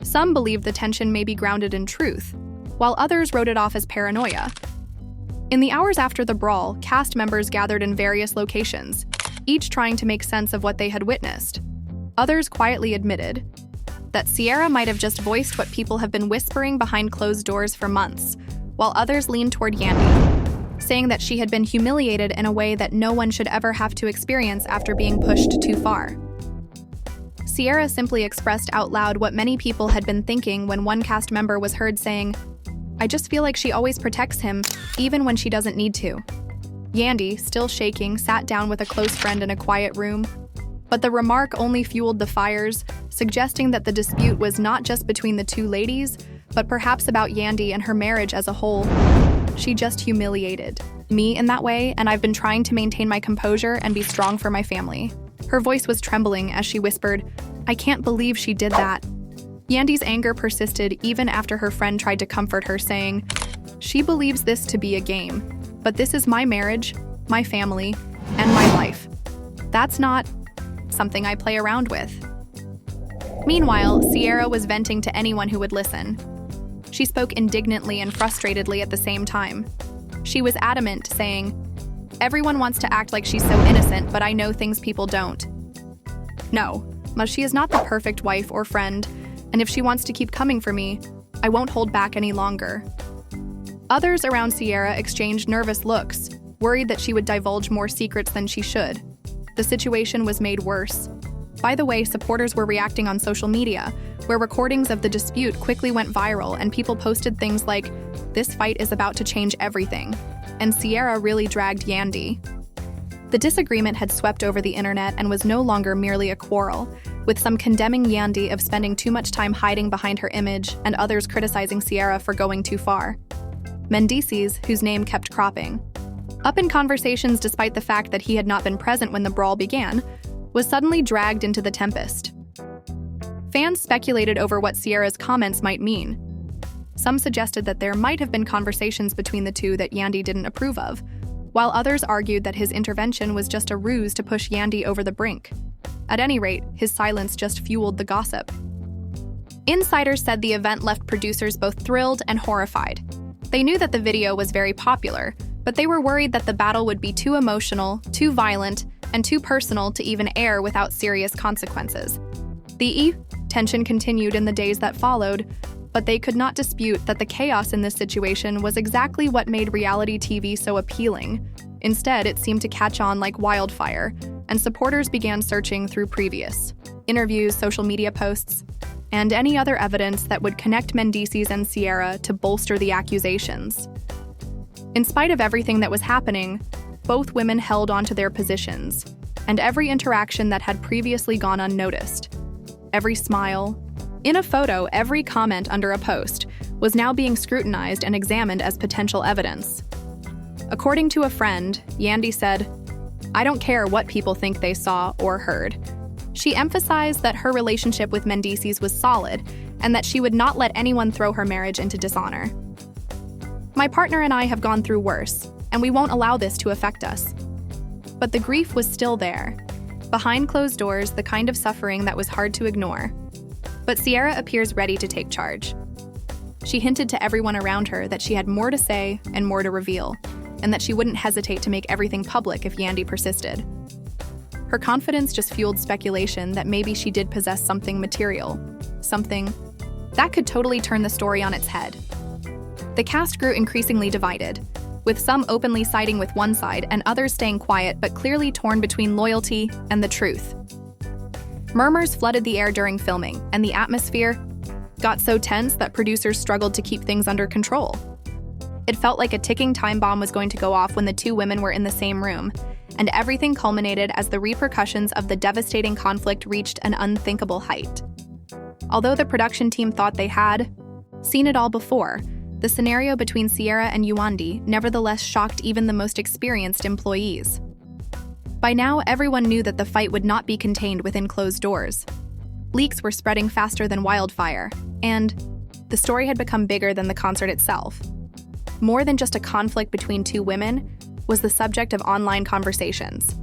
Some believed the tension may be grounded in truth, while others wrote it off as paranoia. In the hours after the brawl, cast members gathered in various locations, each trying to make sense of what they had witnessed. Others quietly admitted that Sierra might have just voiced what people have been whispering behind closed doors for months, while others leaned toward Yandy, saying that she had been humiliated in a way that no one should ever have to experience after being pushed too far. Sierra simply expressed out loud what many people had been thinking when one cast member was heard saying, "I just feel like she always protects him, even when she doesn't need to." Yandy, still shaking, sat down with a close friend in a quiet room. But the remark only fueled the fires, suggesting that the dispute was not just between the two ladies, but perhaps about Yandy and her marriage as a whole. "She just humiliated me in that way, and I've been trying to maintain my composure and be strong for my family." Her voice was trembling as she whispered, "I can't believe she did that." Yandy's anger persisted even after her friend tried to comfort her, saying, "She believes this to be a game, but this is my marriage, my family, and my life. That's not something I play around with." Meanwhile, Sierra was venting to anyone who would listen. She spoke indignantly and frustratedly at the same time. She was adamant, saying, "Everyone wants to act like she's so innocent, but I know things people don't. No, but she is not the perfect wife or friend, and if she wants to keep coming for me, I won't hold back any longer." Others around Sierra exchanged nervous looks, worried that she would divulge more secrets than she should. The situation was made worse. By the way, supporters were reacting on social media, where recordings of the dispute quickly went viral and people posted things like, "This fight is about to change everything," and "Sierra really dragged Yandy." The disagreement had swept over the internet and was no longer merely a quarrel, with some condemning Yandy of spending too much time hiding behind her image and others criticizing Sierra for going too far. Mendices, whose name kept cropping up in conversations despite the fact that he had not been present when the brawl began, was suddenly dragged into the tempest. Fans speculated over what Sierra's comments might mean. Some suggested that there might have been conversations between the two that Yandy didn't approve of, while others argued that his intervention was just a ruse to push Yandy over the brink. At any rate, his silence just fueled the gossip. Insiders said the event left producers both thrilled and horrified. They knew that the video was very popular, but they were worried that the battle would be too emotional, too violent, and too personal to even air without serious consequences. The tension continued in the days that followed, but they could not dispute that the chaos in this situation was exactly what made reality TV so appealing. Instead, it seemed to catch on like wildfire, and supporters began searching through previous interviews, social media posts, and any other evidence that would connect Mendices and Sierra to bolster the accusations. In spite of everything that was happening, both women held on to their positions, and every interaction that had previously gone unnoticed, every smile, in a photo, every comment under a post, was now being scrutinized and examined as potential evidence. According to a friend, Yandy said, "I don't care what people think they saw or heard." She emphasized that her relationship with Mendices was solid and that she would not let anyone throw her marriage into dishonor. "My partner and I have gone through worse, and we won't allow this to affect us." But the grief was still there. Behind closed doors, the kind of suffering that was hard to ignore. But Sierra appears ready to take charge. She hinted to everyone around her that she had more to say and more to reveal, and that she wouldn't hesitate to make everything public if Yandy persisted. Her confidence just fueled speculation that maybe she did possess something material, something that could totally turn the story on its head. The cast grew increasingly divided, with some openly siding with one side and others staying quiet but clearly torn between loyalty and the truth. Murmurs flooded the air during filming, and the atmosphere got so tense that producers struggled to keep things under control. It felt like a ticking time bomb was going to go off when the two women were in the same room, and everything culminated as the repercussions of the devastating conflict reached an unthinkable height. Although the production team thought they had seen it all before, the scenario between Sierra and Yandy nevertheless shocked even the most experienced employees. By now, everyone knew that the fight would not be contained within closed doors. Leaks were spreading faster than wildfire, and the story had become bigger than the concert itself. More than just a conflict between two women was the subject of online conversations.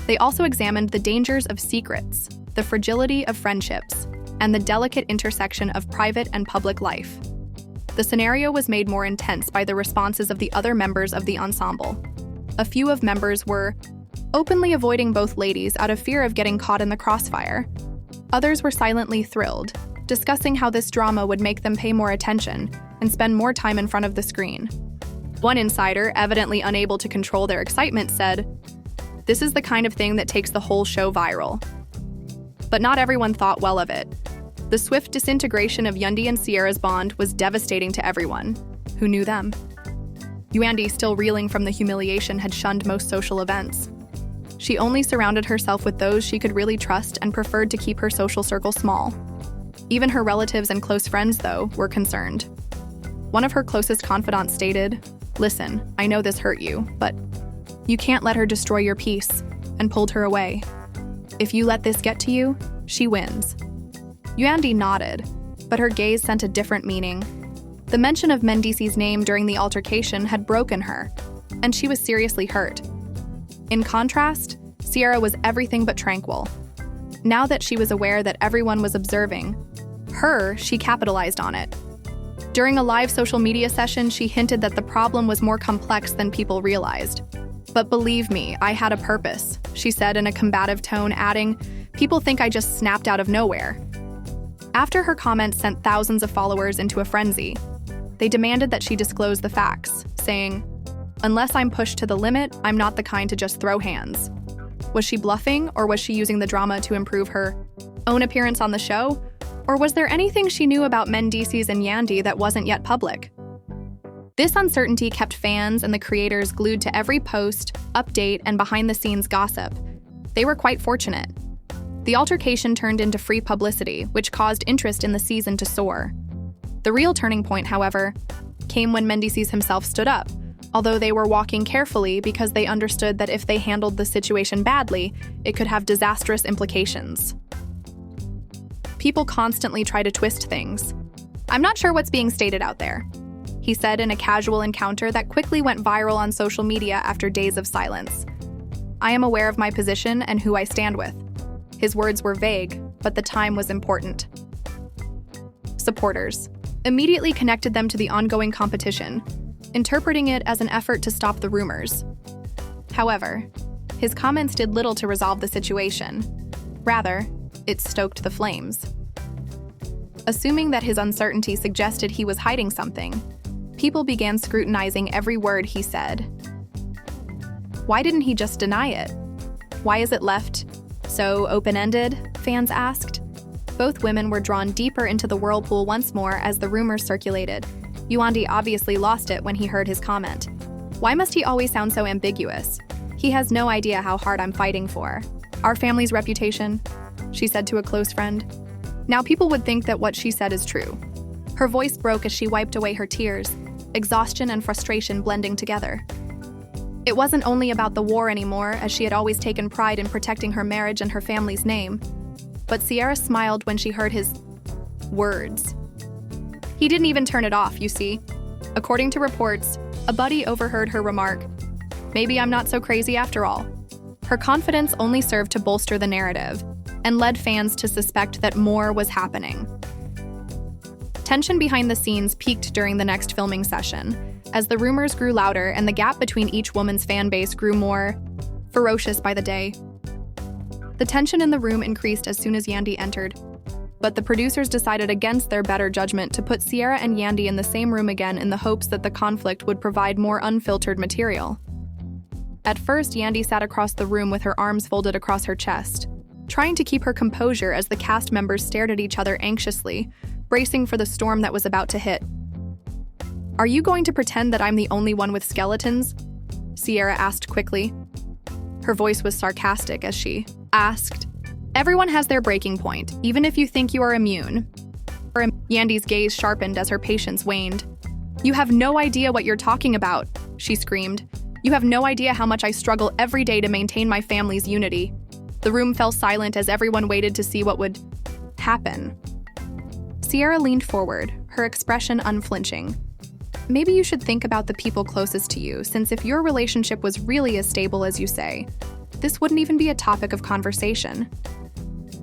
They also examined the dangers of secrets, the fragility of friendships, and the delicate intersection of private and public life. The scenario was made more intense by the responses of the other members of the ensemble. A few of members were openly avoiding both ladies out of fear of getting caught in the crossfire. Others were silently thrilled, discussing how this drama would make them pay more attention and spend more time in front of the screen. One insider, evidently unable to control their excitement, said, "This is the kind of thing that takes the whole show viral." But not everyone thought well of it. The swift disintegration of Yandy and Sierra's bond was devastating to everyone. Who knew them? Yandy, still reeling from the humiliation, had shunned most social events. She only surrounded herself with those she could really trust and preferred to keep her social circle small. Even her relatives and close friends, though, were concerned. One of her closest confidants stated, "Listen, I know this hurt you, but you can't let her destroy your peace," and pulled her away. "If you let this get to you, she wins." Yandy nodded, but her gaze sent a different meaning. The mention of Mendici's name during the altercation had broken her, and she was seriously hurt. In contrast, Sierra was everything but tranquil. Now that she was aware that everyone was observing she capitalized on it. During a live social media session, she hinted that the problem was more complex than people realized. "But believe me, I had a purpose," she said in a combative tone, adding, "People think I just snapped out of nowhere." After her comments sent thousands of followers into a frenzy, they demanded that she disclose the facts, saying, "Unless I'm pushed to the limit, I'm not the kind to just throw hands." Was she bluffing, or was she using the drama to improve her own appearance on the show? Or was there anything she knew about Mendici's and Yandy that wasn't yet public? This uncertainty kept fans and the creators glued to every post, update, and behind-the-scenes gossip. They were quite fortunate. The altercation turned into free publicity, which caused interest in the season to soar. The real turning point, however, came when Mendici's himself stood up, although they were walking carefully because they understood that if they handled the situation badly, it could have disastrous implications. People constantly try to twist things. "I'm not sure what's being stated out there," he said in a casual encounter that quickly went viral on social media after days of silence. "I am aware of my position and who I stand with." His words were vague, but the time was important. Supporters immediately connected them to the ongoing competition, interpreting it as an effort to stop the rumors. However, his comments did little to resolve the situation. Rather, it stoked the flames. Assuming that his uncertainty suggested he was hiding something, people began scrutinizing every word he said. Why didn't he just deny it? Why is it left so open-ended? Fans asked. Both women were drawn deeper into the whirlpool once more as the rumors circulated. Yandy obviously lost it when he heard his comment. "Why must he always sound so ambiguous? He has no idea how hard I'm fighting for our family's reputation," she said to a close friend. Now people would think that what she said is true. Her voice broke as she wiped away her tears, exhaustion and frustration blending together. It wasn't only about the war anymore, as she had always taken pride in protecting her marriage and her family's name. But Sierra smiled when she heard his words. He didn't even turn it off, you see. According to reports, a buddy overheard her remark, "Maybe I'm not so crazy after all." Her confidence only served to bolster the narrative and led fans to suspect that more was happening. Tension behind the scenes peaked during the next filming session, as the rumors grew louder and the gap between each woman's fan base grew more ferocious by the day. The tension in the room increased as soon as Yandy entered, but the producers decided against their better judgment to put Sierra and Yandy in the same room again in the hopes that the conflict would provide more unfiltered material. At first, Yandy sat across the room with her arms folded across her chest, trying to keep her composure as the cast members stared at each other anxiously, bracing for the storm that was about to hit. "Are you going to pretend that I'm the only one with skeletons?" Sierra asked quickly. Her voice was sarcastic as she asked, "Everyone has their breaking point, even if you think you are immune." Yandy's gaze sharpened as her patience waned. "You have no idea what you're talking about," she screamed. "You have no idea how much I struggle every day to maintain my family's unity." The room fell silent as everyone waited to see what would happen. Sierra leaned forward, her expression unflinching. "Maybe you should think about the people closest to you, since if your relationship was really as stable as you say, this wouldn't even be a topic of conversation."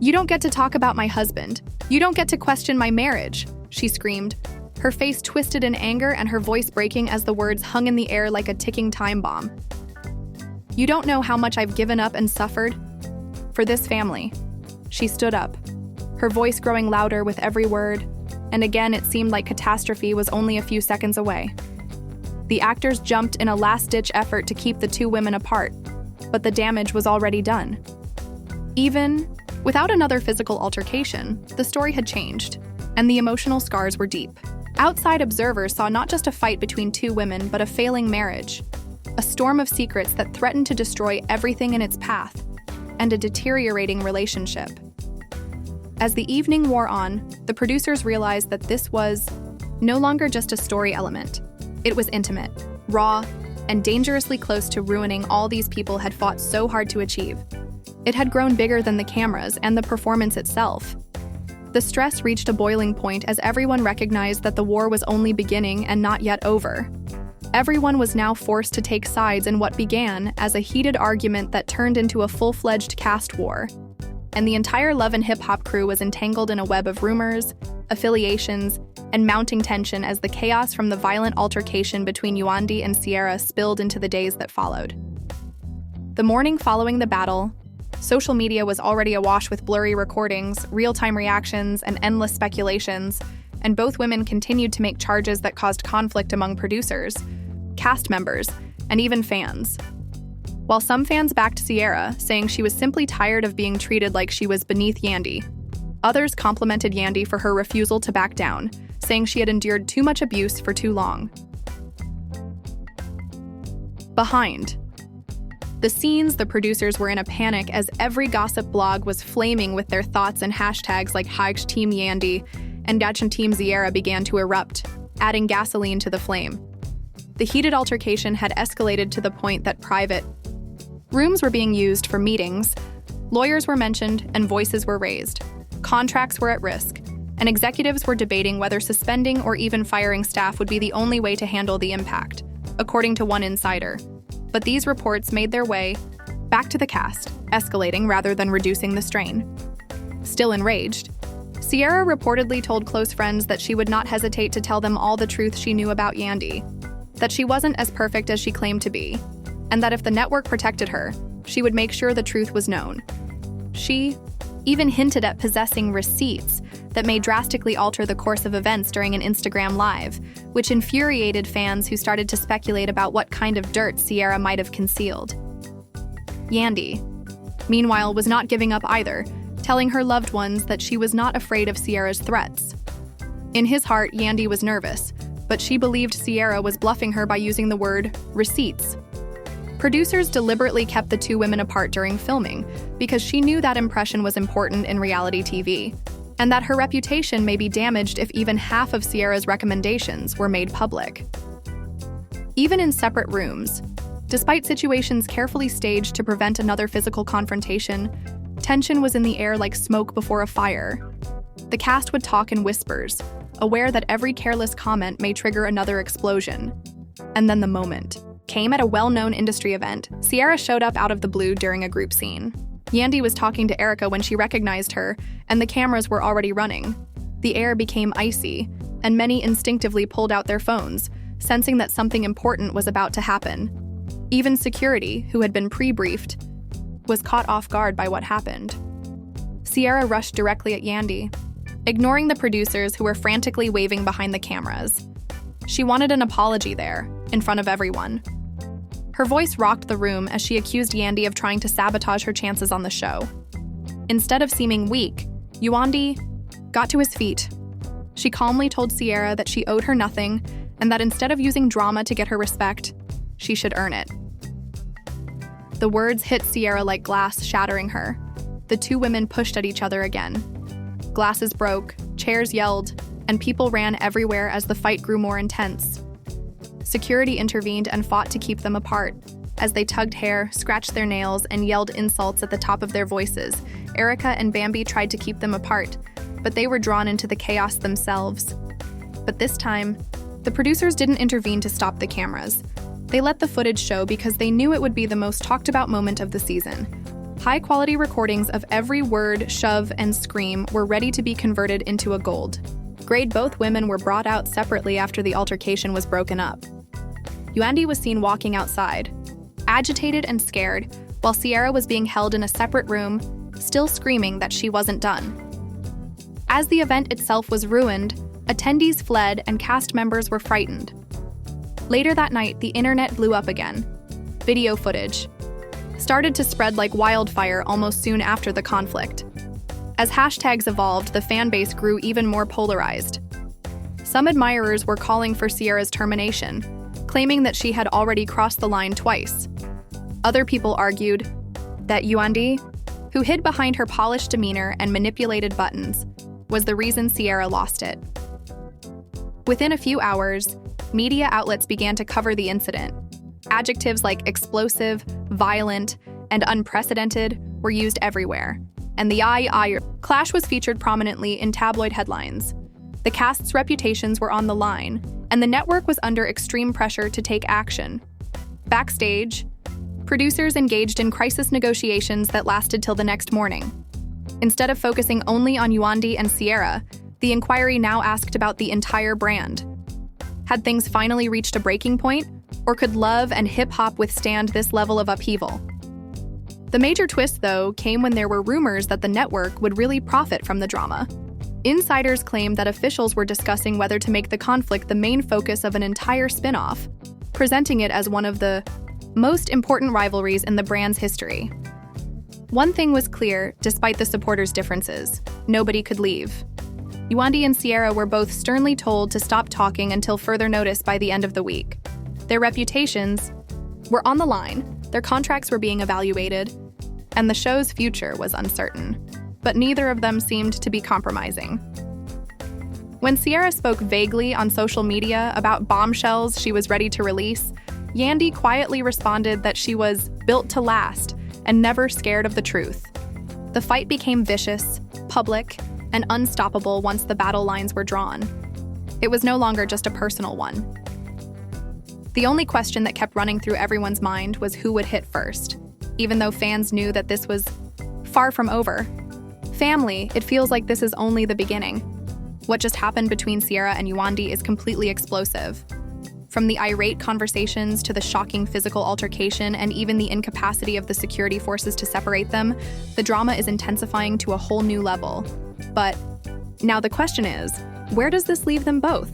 "You don't get to talk about my husband. You don't get to question my marriage," she screamed, her face twisted in anger and her voice breaking as the words hung in the air like a ticking time bomb. "You don't know how much I've given up and suffered for this family." She stood up, her voice growing louder with every word, and again it seemed like catastrophe was only a few seconds away. The actors jumped in a last-ditch effort to keep the two women apart, but the damage was already done. Even without another physical altercation, the story had changed, and the emotional scars were deep. Outside observers saw not just a fight between two women, but a failing marriage, a storm of secrets that threatened to destroy everything in its path, and a deteriorating relationship. As the evening wore on, the producers realized that this was no longer just a story element. It was intimate, raw, and dangerously close to ruining all these people had fought so hard to achieve. It had grown bigger than the cameras and the performance itself. The stress reached a boiling point as everyone recognized that the war was only beginning and not yet over. Everyone was now forced to take sides in what began as a heated argument that turned into a full-fledged caste war. And the entire Love and Hip Hop crew was entangled in a web of rumors, affiliations, and mounting tension as the chaos from the violent altercation between Yandy and Sierra spilled into the days that followed. The morning following the battle, social media was already awash with blurry recordings, real-time reactions, and endless speculations, and both women continued to make charges that caused conflict among producers, cast members, and even fans. While some fans backed Sierra, saying she was simply tired of being treated like she was beneath Yandy, others complimented Yandy for her refusal to back down, saying she had endured too much abuse for too long. Behind the scenes, the producers were in a panic as every gossip blog was flaming with their thoughts and hashtags like #Team Yandy and #Team Sierra began to erupt, adding gasoline to the flame. The heated altercation had escalated to the point that private rooms were being used for meetings, lawyers were mentioned, and voices were raised. Contracts were at risk, and executives were debating whether suspending or even firing staff would be the only way to handle the impact, according to one insider. But these reports made their way back to the cast, escalating rather than reducing the strain. Still enraged, Sierra reportedly told close friends that she would not hesitate to tell them all the truth she knew about Yandy, that she wasn't as perfect as she claimed to be, and that if the network protected her, she would make sure the truth was known. She even hinted at possessing receipts that may drastically alter the course of events during an Instagram Live, which infuriated fans who started to speculate about what kind of dirt Sierra might have concealed. Yandy, meanwhile, was not giving up either, telling her loved ones that she was not afraid of Sierra's threats. In his heart, Yandy was nervous, but she believed Sierra was bluffing her by using the word receipts. Producers deliberately kept the two women apart during filming because she knew that impression was important in reality TV, and that her reputation may be damaged if even half of Sierra's recommendations were made public. Even in separate rooms, despite situations carefully staged to prevent another physical confrontation, tension was in the air like smoke before a fire. The cast would talk in whispers, aware that every careless comment may trigger another explosion. And then the moment came at a well-known industry event. Sierra showed up out of the blue during a group scene. Yandy was talking to Erica when she recognized her, and the cameras were already running. The air became icy, and many instinctively pulled out their phones, sensing that something important was about to happen. Even security, who had been pre-briefed, was caught off guard by what happened. Sierra rushed directly at Yandy, ignoring the producers who were frantically waving behind the cameras. She wanted an apology there, in front of everyone. Her voice rocked the room as she accused Yandy of trying to sabotage her chances on the show. Instead of seeming weak, Yandy got to his feet. She calmly told Sierra that she owed her nothing and that instead of using drama to get her respect, she should earn it. The words hit Sierra like glass, shattering her. The two women pushed at each other again. Glasses broke, chairs yelled, and people ran everywhere as the fight grew more intense. Security intervened and fought to keep them apart. As they tugged hair, scratched their nails, and yelled insults at the top of their voices, Erica and Bambi tried to keep them apart, but they were drawn into the chaos themselves. But this time, the producers didn't intervene to stop the cameras. They let the footage show because they knew it would be the most talked about moment of the season. High-quality recordings of every word, shove, and scream were ready to be converted into a gold. Grade both women were brought out separately after the altercation was broken up. Yandy was seen walking outside, agitated and scared, while Sierra was being held in a separate room, still screaming that she wasn't done. As the event itself was ruined, attendees fled and cast members were frightened. Later that night, the internet blew up again. Video footage started to spread like wildfire almost soon after the conflict. As hashtags evolved, the fan base grew even more polarized. Some admirers were calling for Sierra's termination, claiming that she had already crossed the line twice. Other people argued that Yandy, who hid behind her polished demeanor and manipulated buttons, was the reason Sierra lost it. Within a few hours, media outlets began to cover the incident. Adjectives like explosive, violent, and unprecedented were used everywhere, and the clash was featured prominently in tabloid headlines. The cast's reputations were on the line, and the network was under extreme pressure to take action. Backstage, producers engaged in crisis negotiations that lasted till the next morning. Instead of focusing only on Yandy and Sierra, the inquiry now asked about the entire brand. Had things finally reached a breaking point, or could love and hip-hop withstand this level of upheaval? The major twist, though, came when there were rumors that the network would really profit from the drama. Insiders claimed that officials were discussing whether to make the conflict the main focus of an entire spin-off, presenting it as one of the most important rivalries in the brand's history. One thing was clear, despite the supporters' differences: nobody could leave. Yandy and Sierra were both sternly told to stop talking until further notice by the end of the week. Their reputations were on the line, their contracts were being evaluated, and the show's future was uncertain. But neither of them seemed to be compromising. When Sierra spoke vaguely on social media about bombshells she was ready to release, Yandy quietly responded that she was built to last and never scared of the truth. The fight became vicious, public, and unstoppable once the battle lines were drawn. It was no longer just a personal one. The only question that kept running through everyone's mind was who would hit first, even though fans knew that this was far from over. Family, it feels like this is only the beginning. What just happened between Sierra and Yandy is completely explosive. From the irate conversations to the shocking physical altercation and even the incapacity of the security forces to separate them, the drama is intensifying to a whole new level. But now the question is, where does this leave them both?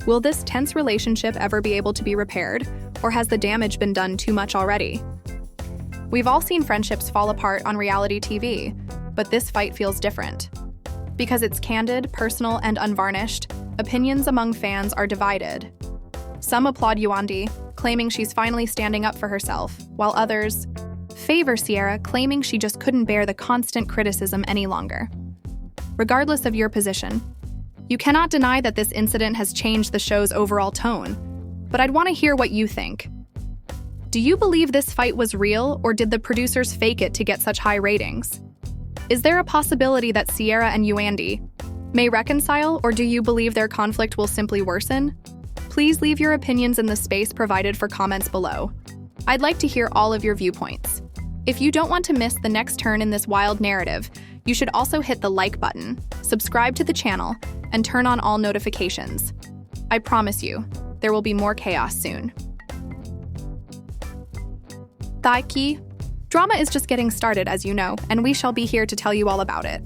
Will this tense relationship ever be able to be repaired, or has the damage been done too much already? We've all seen friendships fall apart on reality TV, but this fight feels different. Because it's candid, personal, and unvarnished, opinions among fans are divided. Some applaud Yandy, claiming she's finally standing up for herself, while others favor Sierra, claiming she just couldn't bear the constant criticism any longer. Regardless of your position, you cannot deny that this incident has changed the show's overall tone, but I'd want to hear what you think. Do you believe this fight was real, or did the producers fake it to get such high ratings? Is there a possibility that Sierra and Yandy may reconcile, or do you believe their conflict will simply worsen? Please leave your opinions in the space provided for comments below. I'd like to hear all of your viewpoints. If you don't want to miss the next turn in this wild narrative, you should also hit the like button, subscribe to the channel, and turn on all notifications. I promise you, there will be more chaos soon. Taiki. Drama is just getting started, as you know, and we shall be here to tell you all about it.